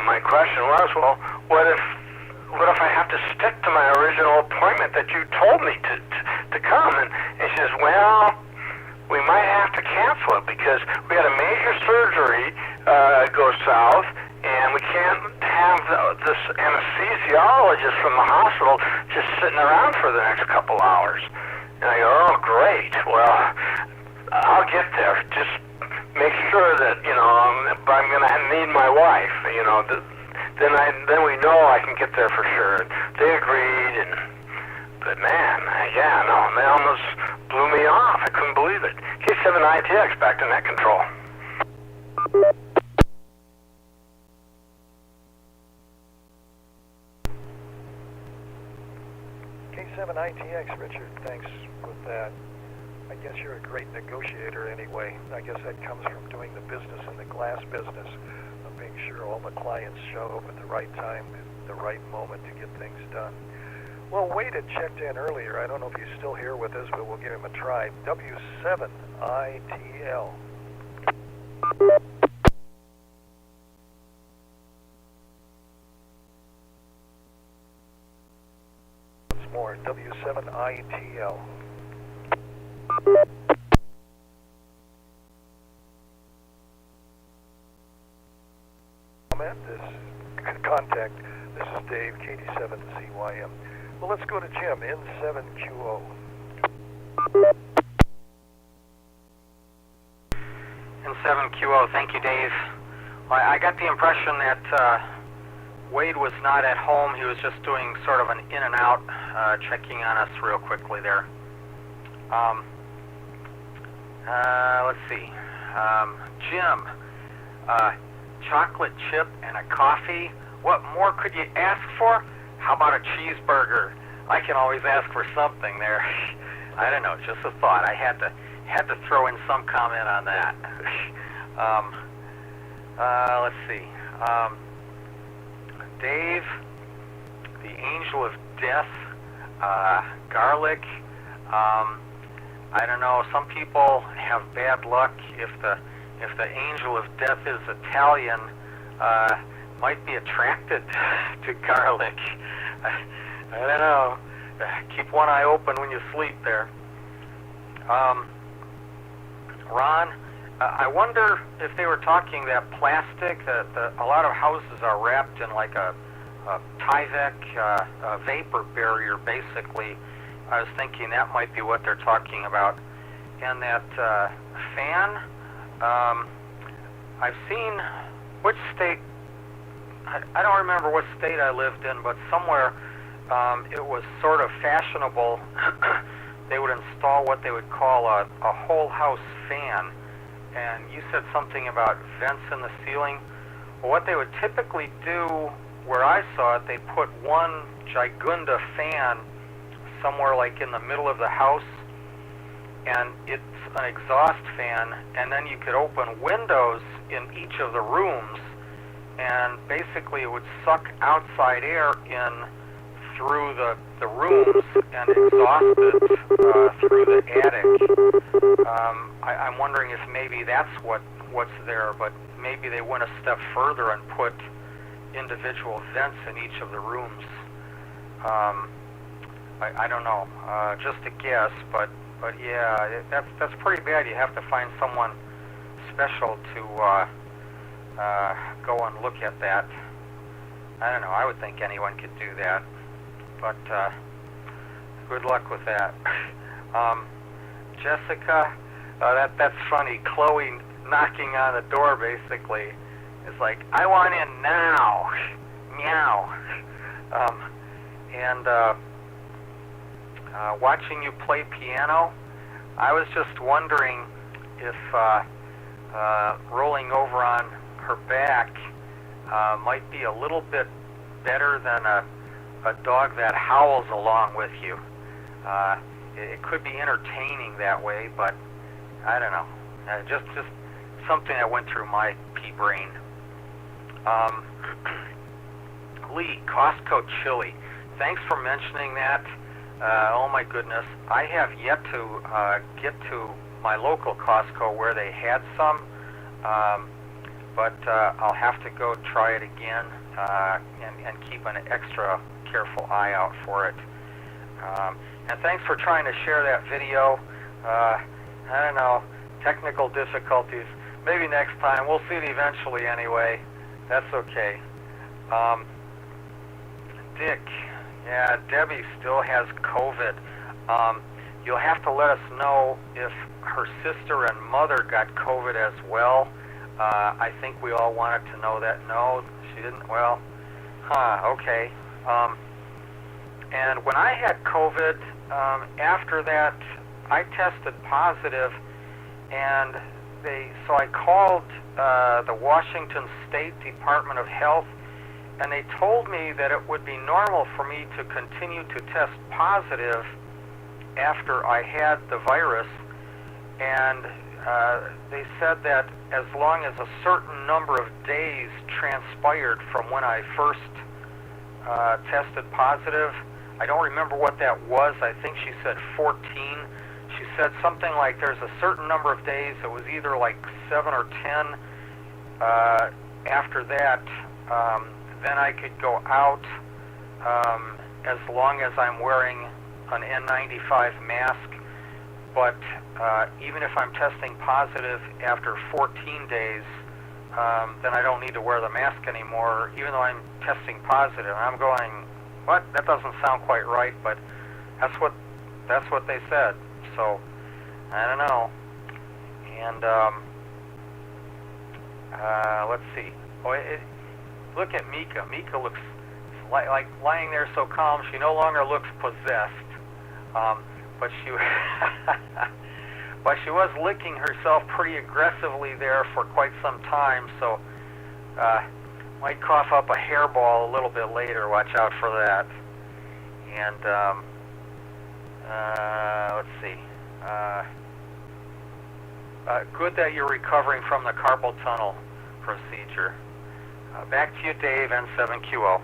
my question was, well, what if I have to stick to my original appointment that you told me to come? And she says, well, we might have to cancel it because we had a major surgery go south, and we can't have this anesthesiologist from the hospital just sitting around for the next couple hours. And I go, oh, great. Well, I'll get there. Just make sure that, you know, I'm going to need my wife, you know. Then we know I can get there for sure. And they agreed, but man, they almost blew me off. I couldn't believe it. K7ATS back to net control. K7ITX, Richard, thanks with that. I guess you're a great negotiator anyway. I guess that comes from doing the business in the glass business, of being sure all the clients show up at the right time, at the right moment to get things done. Well, Wade had checked in earlier. I don't know if he's still here with us, but we'll give him a try. W7ATS. Once more, W7ATS. This contact. This is Dave, KD7CYM. Well, let's go to Jim, N7QO. N7QO, thank you, Dave. Well, I got the impression that Wade was not at home. He was just doing sort of an in and out, checking on us real quickly there. Let's see. Jim, chocolate chip and a coffee. What more could you ask for? How about a cheeseburger? I can always ask for something there. I don't know, just a thought. I had to throw in some comment on that. Let's see. Dave, the angel of death, garlic. I don't know. Some people have bad luck. If the angel of death is Italian, might be attracted to garlic. I don't know. Keep one eye open when you sleep there. Ron, I wonder if they were talking that plastic, a lot of houses are wrapped in like a Tyvek vapor barrier, basically. I was thinking that might be what they're talking about. And that fan, I've seen, which state, I don't remember what state I lived in, but somewhere it was sort of fashionable. They would install what they would call a whole house fan. And you said something about vents in the ceiling. Well, what they would typically do, where I saw it, they put one Gigunda fan somewhere like in the middle of the house, and it's an exhaust fan, and then you could open windows in each of the rooms, and basically it would suck outside air in through the rooms and exhaust it through the attic. I'm wondering if maybe that's what's there, but maybe they went a step further and put individual vents in each of the rooms. I don't know, just a guess, but yeah, that's pretty bad. You have to find someone special to go and look at that. I don't know. I would think anyone could do that, but good luck with that. Jessica, that's funny. Chloe knocking on the door basically is like, I want in now, meow. Watching you play piano, I was just wondering if rolling over on her back might be a little bit better than a dog that howls along with you. It could be entertaining that way, but I don't know. Just something that went through my pea brain. Lee, Costco chili. Thanks for mentioning that. Oh my goodness, I have yet to get to my local Costco where they had some, but I'll have to go try it again and keep an extra careful eye out for it. And thanks for trying to share that video. I don't know, technical difficulties. Maybe next time. We'll see it eventually anyway. That's okay. Dick. Yeah, Debbie still has COVID. You'll have to let us know if her sister and mother got COVID as well. I think we all wanted to know that. No, she didn't. Well, okay. And when I had COVID, after that, I tested positive, and so I called the Washington State Department of Health, and they told me that it would be normal for me to continue to test positive after I had the virus, and they said that as long as a certain number of days transpired from when I first tested positive, I don't remember what that was. I think she said 14. She said something like there's a certain number of days. It was either like 7 or 10. After that, then I could go out as long as I'm wearing an N95 mask. But even if I'm testing positive after 14 days, then I don't need to wear the mask anymore, even though I'm testing positive. And I'm going, what? That doesn't sound quite right, but that's what they said. So I don't know. And let's see. Oh, look at Mika. Mika looks like lying there so calm. She no longer looks possessed. But she but she was licking herself pretty aggressively there for quite some time, so might cough up a hairball a little bit later. Watch out for that. And let's see. Good that you're recovering from the carpal tunnel procedure. Back to you, Dave, N7QO.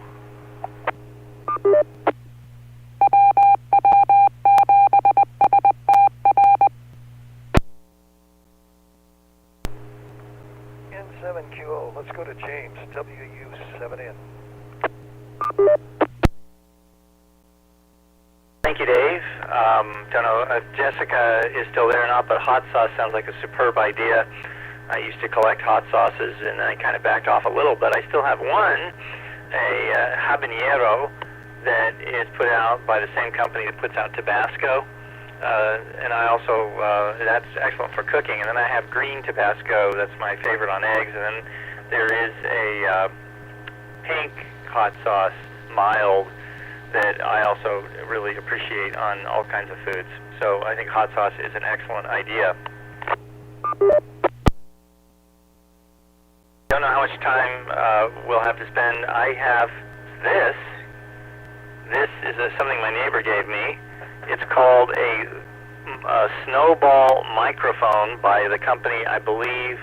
N7QO, let's go to James, WU7N. Thank you, Dave. Don't know if Jessica is still there or not, but hot sauce sounds like a superb idea. I used to collect hot sauces, and I kind of backed off a little, but I still have one, a habanero, that is put out by the same company that puts out Tabasco. And I also, that's excellent for cooking. And then I have green Tabasco, that's my favorite on eggs. And then there is a pink hot sauce, mild, that I also really appreciate on all kinds of foods. So I think hot sauce is an excellent idea. Don't know how much time we'll have to spend. I have this. This is something my neighbor gave me. It's called a Snowball microphone by the company, I believe,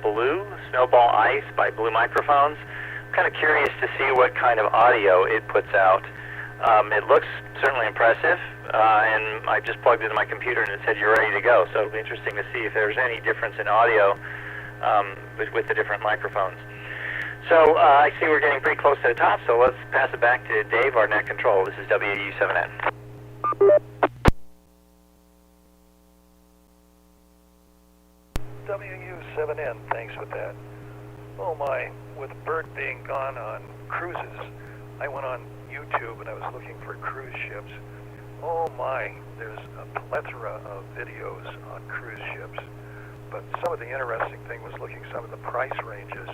Blue, Snowball Ice by Blue Microphones. I'm kind of curious to see what kind of audio it puts out. It looks certainly impressive, and I just plugged it into my computer and it said you're ready to go. So it'll be interesting to see if there's any difference in audio with the different microphones. So I see we're getting pretty close to the top, so let's pass it back to Dave, our net control. This is WU7N. WU7N, thanks with that. Oh my, with Bert being gone on cruises, I went on YouTube and I was looking for cruise ships. Oh my, there's a plethora of videos on cruise ships. But some of the interesting thing was looking at some of the price ranges.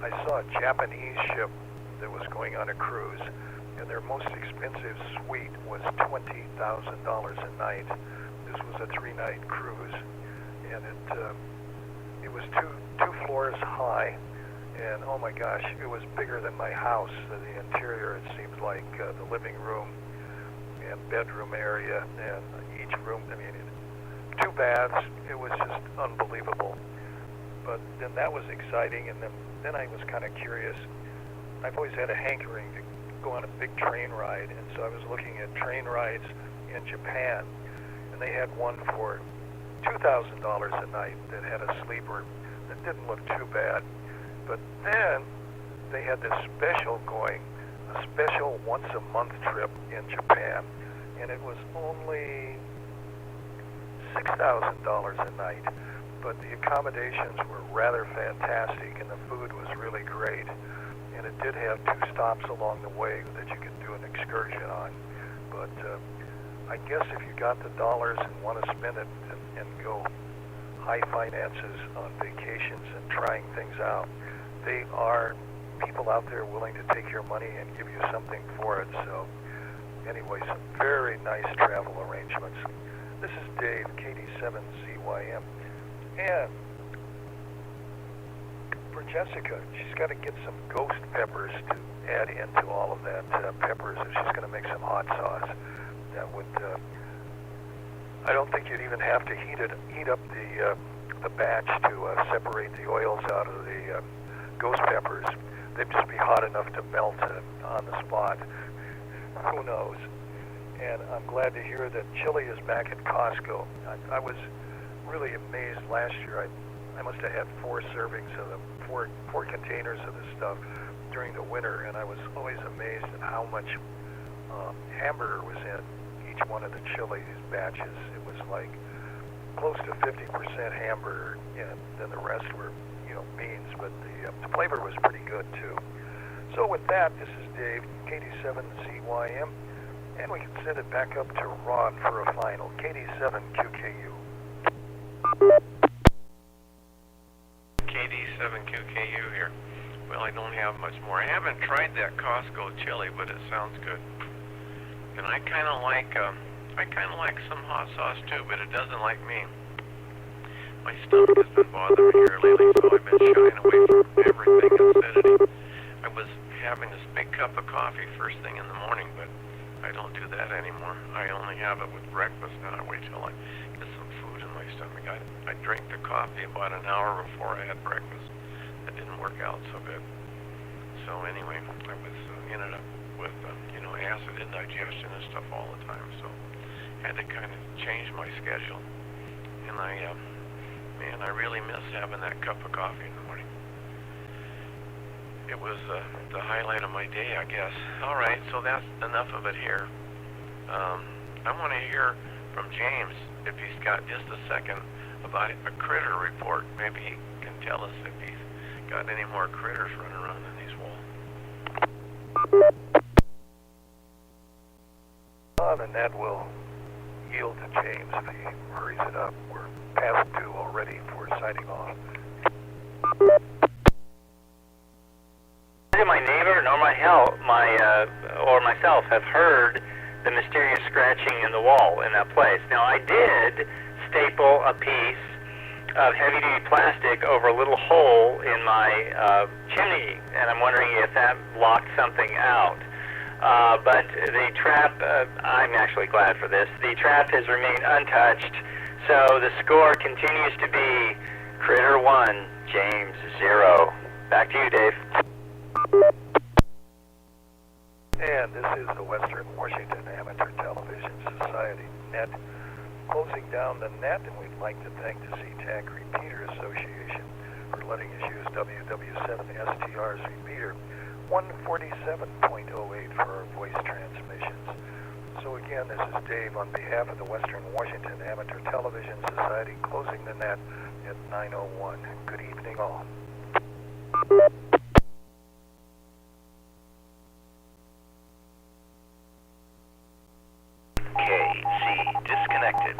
I saw a Japanese ship that was going on a cruise, and their most expensive suite was $20,000 a night. This was a 3-night cruise, and it was two floors high, and oh my gosh, it was bigger than my house. The interior, it seemed like the living room and bedroom area, and each room, I mean, 2 baths. It was just unbelievable. But then that was exciting, and then I was kind of curious. I've always had a hankering to go on a big train ride, and so I was looking at train rides in Japan, and they had one for $2,000 a night that had a sleeper that didn't look too bad. But then they had this special going, a special once-a-month trip in Japan, and it was only $6,000 a night. But the accommodations were rather fantastic, and the food was really great. And it did have 2 stops along the way that you could do an excursion on. But I guess if you got the dollars and want to spend it and go high finances on vacations and trying things out, they are people out there willing to take your money and give you something for it. So anyway, some very nice travel arrangements. This is Dave, KD7CYM. And for Jessica, she's got to get some ghost peppers to add into all of that peppers if she's going to make some hot sauce. That would, I don't think you'd even have to heat up the batch to separate the oils out of the ghost peppers. They'd just be hot enough to melt on the spot. Who knows? And I'm glad to hear that chili is back at Costco. I was really amazed last year. I must have had 4 servings of the four containers of this stuff during the winter, and I was always amazed at how much hamburger was in each one of the chili batches. It was like close to 50% hamburger, and then the rest were, beans. But the flavor was pretty good too. So with that, this is Dave, KD7CYM, and we can send it back up to Ron for a final. KD7QKU. KD7QKU here. Well, I don't have much more. I haven't tried that Costco chili, but it sounds good. And I kind of like some hot sauce too, but it doesn't like me. My stomach has been bothering me here lately, so I've been shying away from everything acidity. I was having this big cup of coffee first thing in the morning, but I don't do that anymore. I only have it with breakfast now. I wait till I get some food in my stomach. I drank the coffee about an hour before I had breakfast. That didn't work out so good. So anyway, I was ended up with acid indigestion and stuff all the time. So had to kind of change my schedule. And I really miss having that cup of coffee in the morning. It was the highlight of my day, I guess. All right, so that's enough of it here. I want to hear from James, if he's got just a second, about a critter report. Maybe he can tell us if he's got any more critters running around in these walls. And that will yield to James if he hurries it up. We're past due already for signing off. Neither my neighbor nor or myself have heard the mysterious scratching in the wall in that place. Now, I did staple a piece of heavy-duty plastic over a little hole in my chimney, and I'm wondering if that blocked something out. But the trap, I'm actually glad for this, the trap has remained untouched, so the score continues to be Critter 1, James 0. Back to you, Dave. And this is the Western Washington Amateur Television Society net, closing down the net, and we'd like to thank the SeaTac Repeater Association for letting us use WW7STR's repeater 147.08 for our voice transmissions. So again, this is Dave on behalf of the Western Washington Amateur Television Society, closing the net at 9:01. Good evening all. KC disconnected.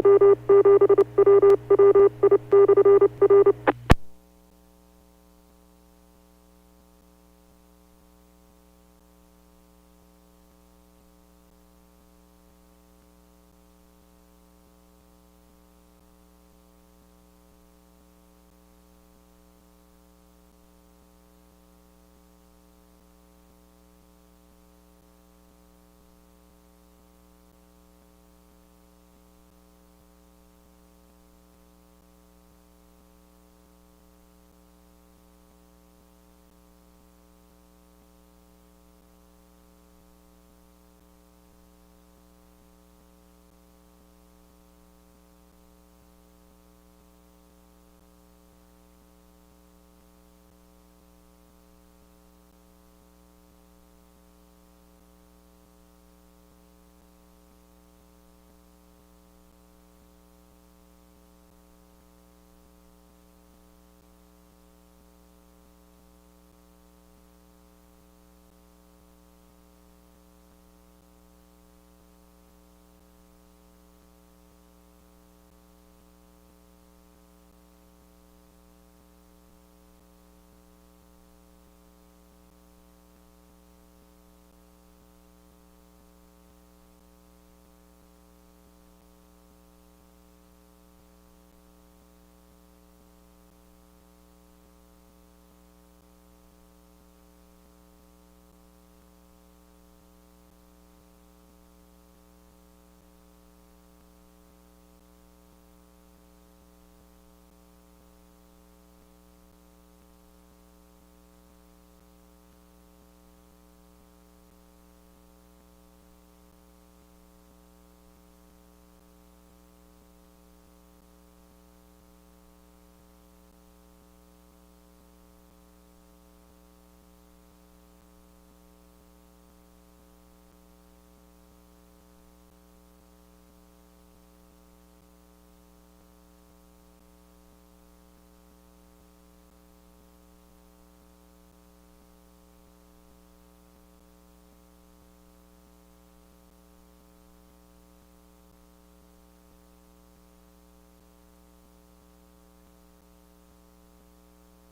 Thank you.